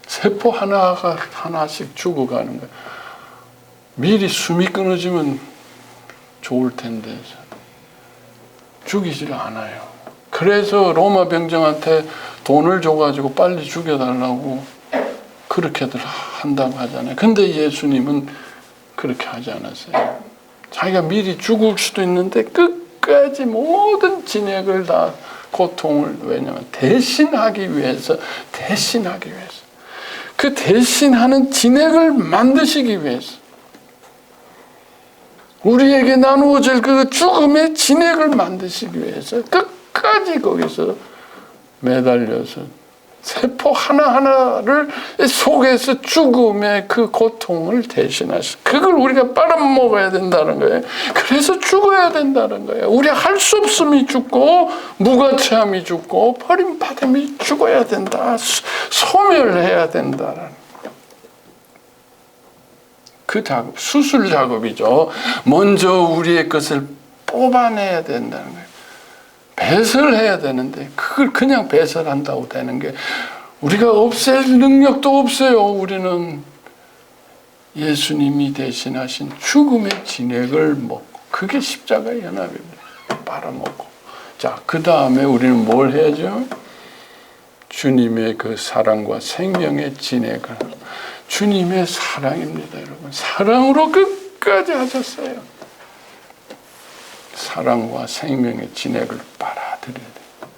세포 하나가 하나씩 죽어가는 거예요. 미리 숨이 끊어지면 좋을 텐데 죽이질 않아요. 그래서 로마 병정한테 돈을 줘가지고 빨리 죽여달라고 그렇게들 한다고 하잖아요. 근데 예수님은 그렇게 하지 않았어요. 자기가 미리 죽을 수도 있는데 끝까지 모든 진액을 다 고통을 왜냐하면 대신하기 위해서 그 대신하는 진액을 만드시기 위해서 우리에게 나누어질 그 죽음의 진액을 만드시기 위해서 끝까지 거기서 매달려서 세포 하나하나를 속에서 죽음의 그 고통을 대신하셔. 그걸 우리가 빨아먹어야 된다는 거예요. 그래서 죽어야 된다는 거예요. 우리 할 수 없음이 죽고 무가치함이 죽고 버림받음이 죽어야 된다. 소멸해야 된다는 그 작업, 수술 작업이죠. 먼저 우리의 것을 뽑아내야 된다는 거예요. 배설해야 되는데 그걸 그냥 배설한다고 되는 게 우리가 없앨 능력도 없어요. 우리는 예수님이 대신하신 죽음의 진액을 먹고 그게 십자가의 연합입니다. 빨아먹고 자, 그 다음에 우리는 뭘 해야죠? 주님의 그 사랑과 생명의 진액을 주님의 사랑입니다. 여러분 사랑으로 끝까지 하셨어요. 사랑과 생명의 진액을 빨아들여야 돼요.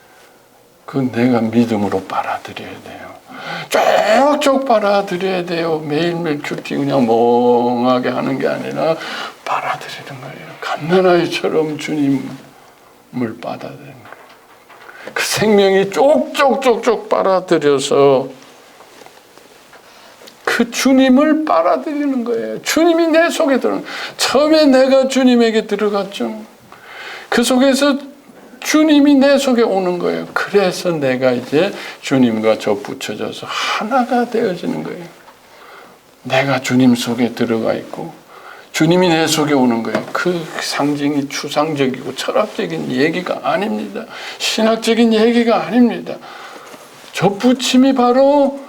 그건 내가 믿음으로 빨아들여야 돼요. 쪽쪽 빨아들여야 돼요. 매일매일 큐티 그냥 멍하게 하는 게 아니라 빨아들이는 거예요. 갓난아이처럼 주님을 받아들이는 거예요. 그 생명이 쪽쪽쪽쪽 빨아들여서 그 주님을 빨아들이는 거예요. 주님이 내 속에 들어오는 처음에 내가 주님에게 들어갔죠. 그 속에서 주님이 내 속에 오는 거예요. 그래서 내가 이제 주님과 접붙여져서 하나가 되어지는 거예요. 내가 주님 속에 들어가 있고 주님이 내 속에 오는 거예요. 그 상징이 추상적이고 철학적인 얘기가 아닙니다. 신학적인 얘기가 아닙니다. 접붙임이 바로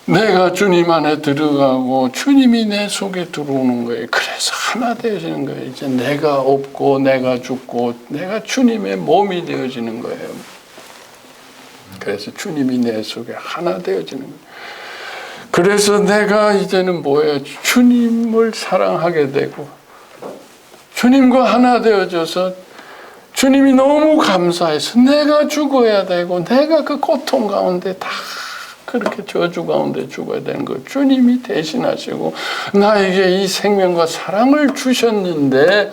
내가 주님 안에 들어가고 주님이 내 속에 들어오는 거예요. 그래서 하나 되어지는 거예요. 이제 내가 없고 내가 죽고 내가 주님의 몸이 되어지는 거예요. 그래서 주님이 내 속에 하나 되어지는 거예요. 그래서 내가 이제는 뭐예요? 주님을 사랑하게 되고 주님과 하나 되어져서 주님이 너무 감사해서 내가 죽어야 되고 내가 그 고통 가운데 다 그렇게 저주 가운데 죽어야 되는 거 주님이 대신하시고 나에게 이 생명과 사랑을 주셨는데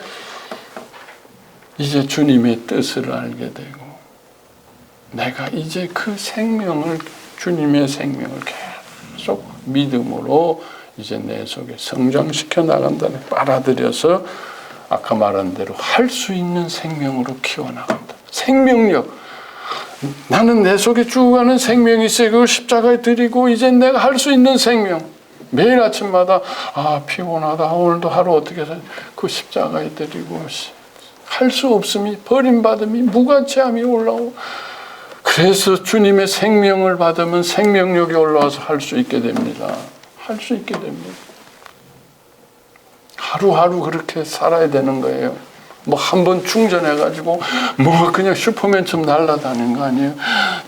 이제 주님의 뜻을 알게 되고 내가 이제 그 생명을 주님의 생명을 계속 믿음으로 이제 내 속에 성장시켜 나간다는 빨아들여서 아까 말한 대로 할 수 있는 생명으로 키워나간다. 생명력. 나는 내 속에 죽어가는 생명이 있어요. 그걸 십자가에 드리고 이제 내가 할 수 있는 생명. 매일 아침마다 피곤하다. 오늘도 하루 어떻게 해서 그 십자가에 드리고 할 수 없음이 버림받음이 무가치함이 올라오고 그래서 주님의 생명을 받으면 생명력이 올라와서 할 수 있게 됩니다. 할 수 있게 됩니다. 하루하루 그렇게 살아야 되는 거예요. 뭐 한 번 충전해가지고 뭐 그냥 슈퍼맨처럼 날아다니는 거 아니에요.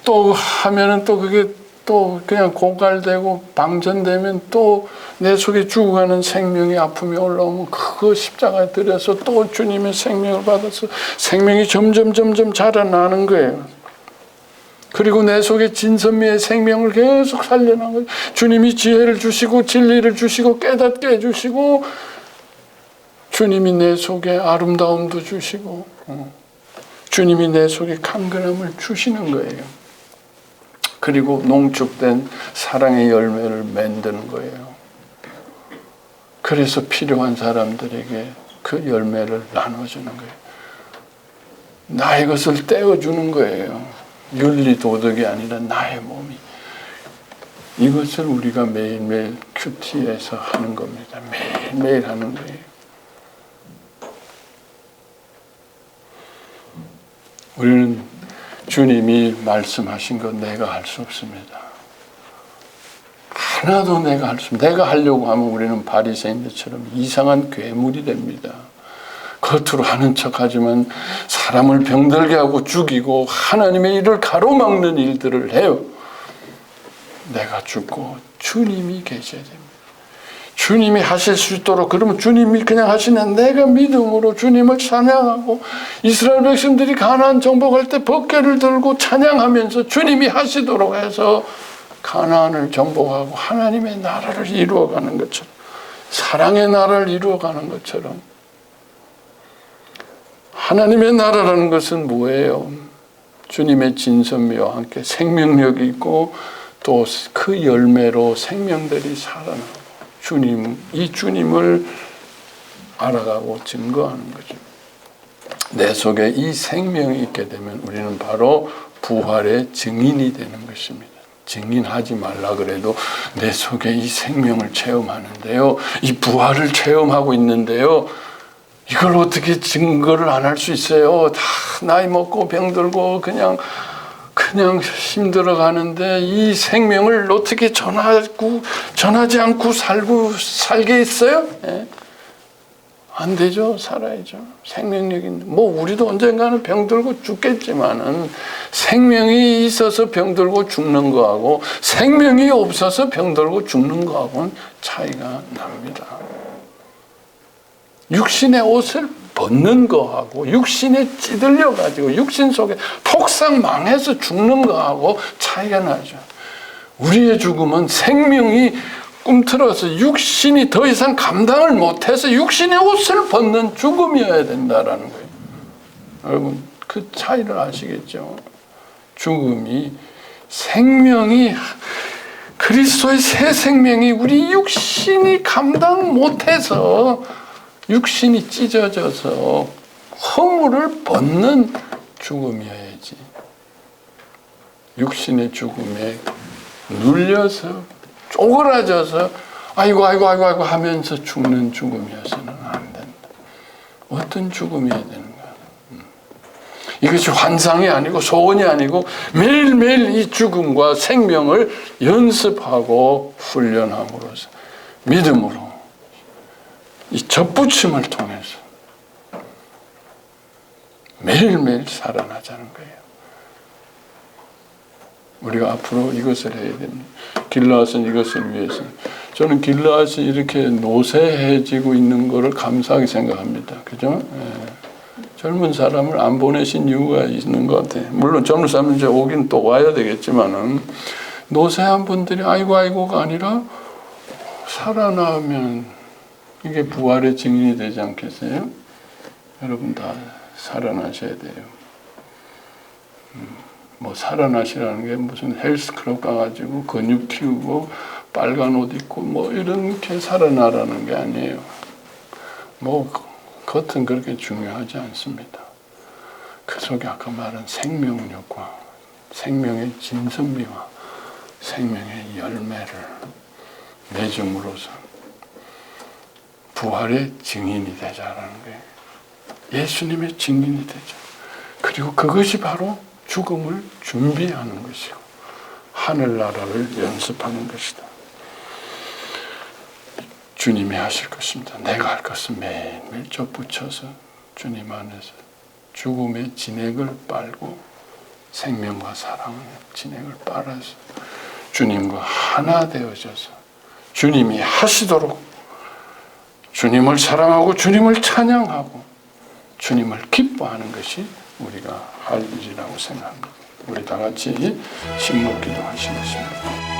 또 하면은 또 그게 또 그냥 고갈되고 방전되면 또 내 속에 죽어가는 생명이 아픔이 올라오면 그거 십자가에 들여서 또 주님의 생명을 받아서 생명이 점점 자라나는 거예요. 그리고 내 속에 진선미의 생명을 계속 살려나가는 거예요. 주님이 지혜를 주시고 진리를 주시고 깨닫게 해주시고 주님이 내 속에 아름다움도 주시고 주님이 내 속에 강건함을 주시는 거예요. 그리고 농축된 사랑의 열매를 만드는 거예요. 그래서 필요한 사람들에게 그 열매를 나눠주는 거예요. 나의 것을 떼어주는 거예요. 윤리 도덕이 아니라 나의 몸이. 이것을 우리가 매일매일 큐티에서 하는 겁니다. 매일매일 하는 거예요. 우리는 주님이 말씀하신 것 내가 할 수 없습니다. 하나도 내가 할 수 없습니다. 내가 하려고 하면 우리는 바리새인들처럼 이상한 괴물이 됩니다. 겉으로 하는 척하지만 사람을 병들게 하고 죽이고 하나님의 일을 가로막는 일들을 해요. 내가 죽고 주님이 계셔야 됩니다. 주님이 하실 수 있도록 그러면 주님이 그냥 하시는 내가 믿음으로 주님을 찬양하고 이스라엘 백성들이 가나안 정복할 때 법궤를 들고 찬양하면서 주님이 하시도록 해서 가나안을 정복하고 하나님의 나라를 이루어가는 것처럼 사랑의 나라를 이루어가는 것처럼 하나님의 나라라는 것은 뭐예요? 주님의 진선미와 함께 생명력이 있고 또 그 열매로 생명들이 살아나고 이 주님을 알아가고 증거하는 거죠. 내 속에 이 생명이 있게 되면 우리는 바로 부활의 증인이 되는 것입니다. 증인하지 말라 그래도 내 속에 이 생명을 체험하는데요. 이 부활을 체험하고 있는데요. 이걸 어떻게 증거를 안 할 수 있어요? 다 나이 먹고 병들고 그냥 힘들어 가는데 이 생명을 어떻게 전하지 않고 살게 있어요? 예? 안 되죠. 살아야죠. 생명력이 뭐 우리도 언젠가는 병들고 죽겠지만은 생명이 있어서 병들고 죽는 거하고 생명이 없어서 병들고 죽는 거하고는 차이가 납니다. 육신의 옷을 벗는 거하고 육신에 찌들려 가지고 육신 속에 폭삭 망해서 죽는 거하고 차이가 나죠. 우리의 죽음은 생명이 꿈틀어서 육신이 더 이상 감당을 못해서 육신의 옷을 벗는 죽음이어야 된다라는 거예요. 여러분 그 차이를 아시겠죠? 죽음이 생명이 그리스도의 새 생명이 우리 육신이 감당 못해서 육신이 찢어져서 허물을 벗는 죽음이어야지. 육신의 죽음에 눌려서 쪼그라져서 아이고 하면서 죽는 죽음이어서는 안 된다. 어떤 죽음이어야 되는가? 이것이 환상이 아니고 소원이 아니고 매일매일 이 죽음과 생명을 연습하고 훈련함으로써 믿음으로 이 접붙임을 통해서 매일매일 살아나자는 거예요. 우리가 앞으로 이것을 해야 됩니다. 길르앗은 이것을 위해서. 저는 길르앗이 이렇게 노쇠해지고 있는 것을 감사하게 생각합니다. 그죠? 예. 젊은 사람을 안 보내신 이유가 있는 것 같아요. 물론 젊은 사람은 이제 오긴 또 와야 되겠지만은 노쇠한 분들이 아이고가 아니라 살아나면 이게 부활의 증인이 되지 않겠어요? 여러분 다 살아나셔야 돼요. 뭐 살아나시라는 게 무슨 헬스클럽 가가지고 근육 키우고 빨간 옷 입고 뭐 이렇게 살아나라는 게 아니에요. 뭐 겉은 그렇게 중요하지 않습니다. 그 속에 아까 말한 생명력과 생명의 진선미와 생명의 열매를 맺음으로써 부활의 증인이 되자라는 게 예수님의 증인이 되자. 그리고 그것이 바로 죽음을 준비하는 것이고 하늘나라를 연습하는 것이다. 주님이 하실 것입니다. 내가 할 것은 매일매일 쫓붙여서 주님 안에서 죽음의 진액을 빨고 생명과 사랑의 진액을 빨아서 주님과 하나 되어져서 주님이 하시도록 주님을 사랑하고 주님을 찬양하고 주님을 기뻐하는 것이 우리가 할 일이라고 생각합니다. 우리 다 같이 신목 기도하시겠습니다.